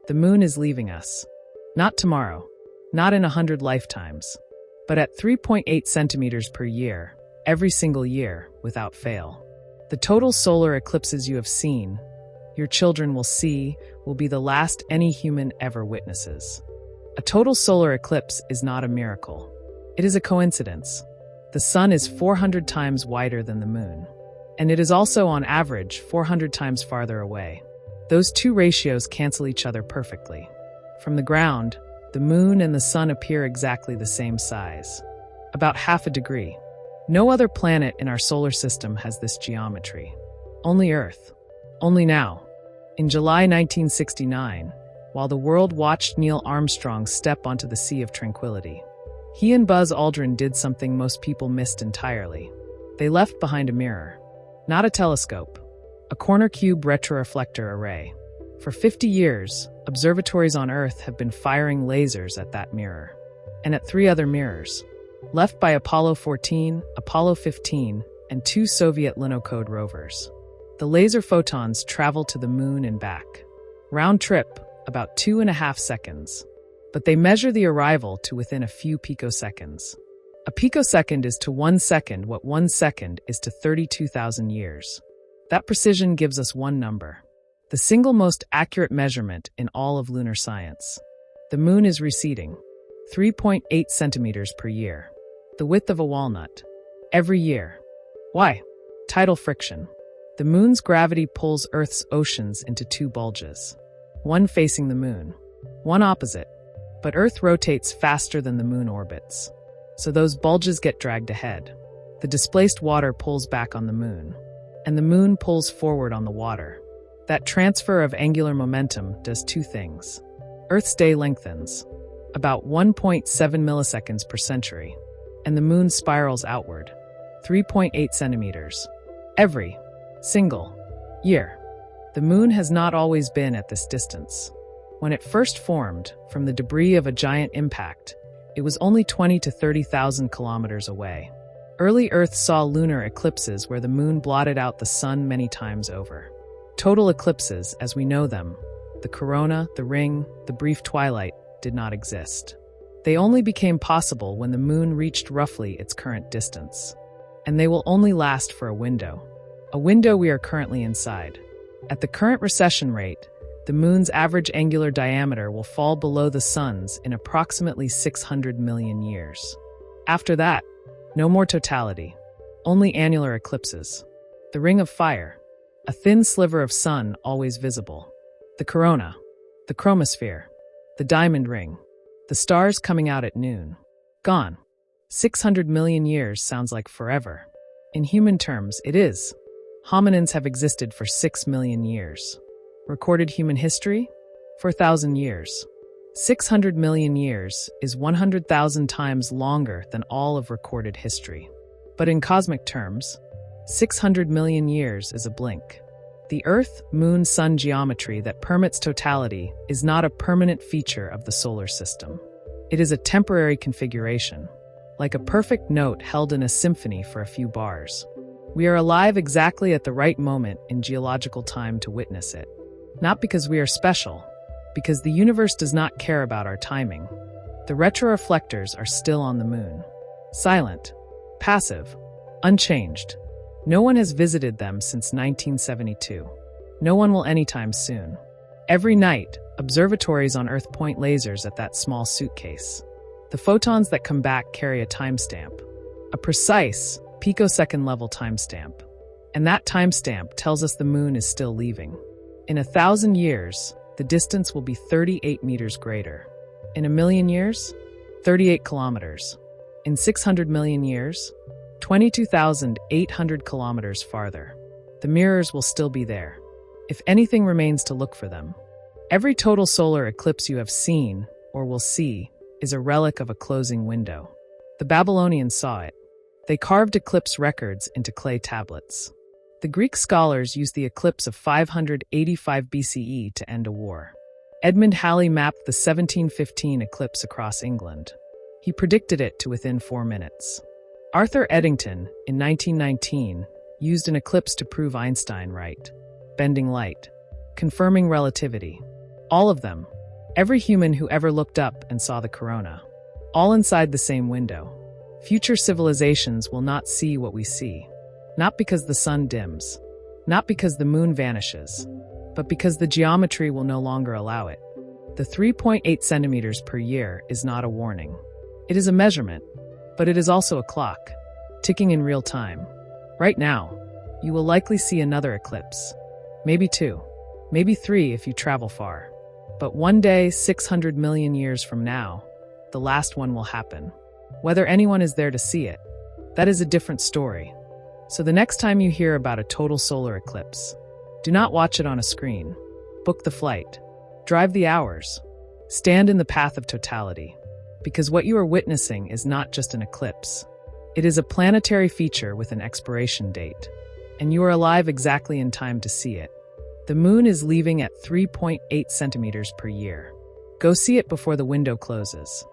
The moon is leaving us. Not tomorrow, not in 100 lifetimes, but at 3.8 centimeters per year, every single year, without fail. The total solar eclipses you have seen, your children will see, will be the last any human ever witnesses. A total solar eclipse is not a miracle. It is a coincidence. The sun is 400 times wider than the moon, and it is also on average 400 times farther away. Those two ratios cancel each other perfectly. From the ground, the moon and the sun appear exactly the same size, about half a degree. No other planet in our solar system has this geometry. Only Earth. Only now. In July 1969, while the world watched Neil Armstrong step onto the Sea of Tranquility, he and Buzz Aldrin did something most people missed entirely. They left behind a mirror. Not a telescope. A corner cube retroreflector array. For 50 years, observatories on Earth have been firing lasers at that mirror, and at 3 other mirrors, left by Apollo 14, Apollo 15, and 2 Soviet Lunokhod rovers. The laser photons travel to the moon and back. Round trip, about 2.5 seconds. But they measure the arrival to within a few picoseconds. A picosecond is to 1 second what 1 second is to 32,000 years. That precision gives us one number, the single most accurate measurement in all of lunar science. The moon is receding, 3.8 centimeters per year, the width of a walnut, every year. Why? Tidal friction. The moon's gravity pulls Earth's oceans into 2 bulges, one facing the moon, one opposite. But Earth rotates faster than the moon orbits, so those bulges get dragged ahead. The displaced water pulls back on the moon, and the moon pulls forward on the water. That transfer of angular momentum does 2 things. Earth's day lengthens, about 1.7 milliseconds per century, and the moon spirals outward, 3.8 centimeters, every single year. The moon has not always been at this distance. When it first formed, from the debris of a giant impact, it was only 20 to 30,000 kilometers away. Early Earth saw lunar eclipses where the moon blotted out the sun many times over. Total eclipses, as we know them, the corona, the ring, the brief twilight, did not exist. They only became possible when the moon reached roughly its current distance. And they will only last for a window we are currently inside. At the current recession rate, the moon's average angular diameter will fall below the sun's in approximately 600 million years. After that, no more totality, only annular eclipses. The ring of fire, a thin sliver of sun always visible. The corona, the chromosphere, the diamond ring, the stars coming out at noon. Gone. 600 million years sounds like forever. In human terms, it is. Hominins have existed for 6 million years. Recorded human history? 4,000 years. 600 million years is 100,000 times longer than all of recorded history. But in cosmic terms, 600 million years is a blink. The Earth, Moon, Sun geometry that permits totality is not a permanent feature of the solar system. It is a temporary configuration, like a perfect note held in a symphony for a few bars. We are alive exactly at the right moment in geological time to witness it. Not because we are special, because the universe does not care about our timing. The retroreflectors are still on the moon. Silent, passive, unchanged. No one has visited them since 1972. No one will anytime soon. Every night, observatories on Earth point lasers at that small suitcase. The photons that come back carry a timestamp, a precise, picosecond-level timestamp. And that timestamp tells us the moon is still leaving. In 1,000 years, the distance will be 38 meters greater. In 1,000,000 years, 38 kilometers. In 600 million years, 22,800 kilometers farther. The mirrors will still be there, if anything remains to look for them. Every total solar eclipse you have seen, or will see, is a relic of a closing window. The Babylonians saw it. They carved eclipse records into clay tablets. The Greek scholars used the eclipse of 585 BCE to end a war. Edmund Halley mapped the 1715 eclipse across England. He predicted it to within 4 minutes. Arthur Eddington, in 1919, used an eclipse to prove Einstein right. Bending light. Confirming relativity. All of them, Every human who ever looked up and saw the corona. All inside the same window. Future civilizations will not see what we see. Not because the sun dims. Not because the moon vanishes. But because the geometry will no longer allow it. The 3.8 centimeters per year is not a warning. It is a measurement, but it is also a clock, ticking in real time. Right now, you will likely see another eclipse. Maybe 2, maybe 3 if you travel far. But one day, 600 million years from now, the last one will happen. Whether anyone is there to see it, that is a different story. So the next time you hear about a total solar eclipse, do not watch it on a screen. Book the flight. Drive the hours. Stand in the path of totality. Because what you are witnessing is not just an eclipse. It is a planetary feature with an expiration date. And you are alive exactly in time to see it. The moon is leaving at 3.8 centimeters per year. Go see it before the window closes.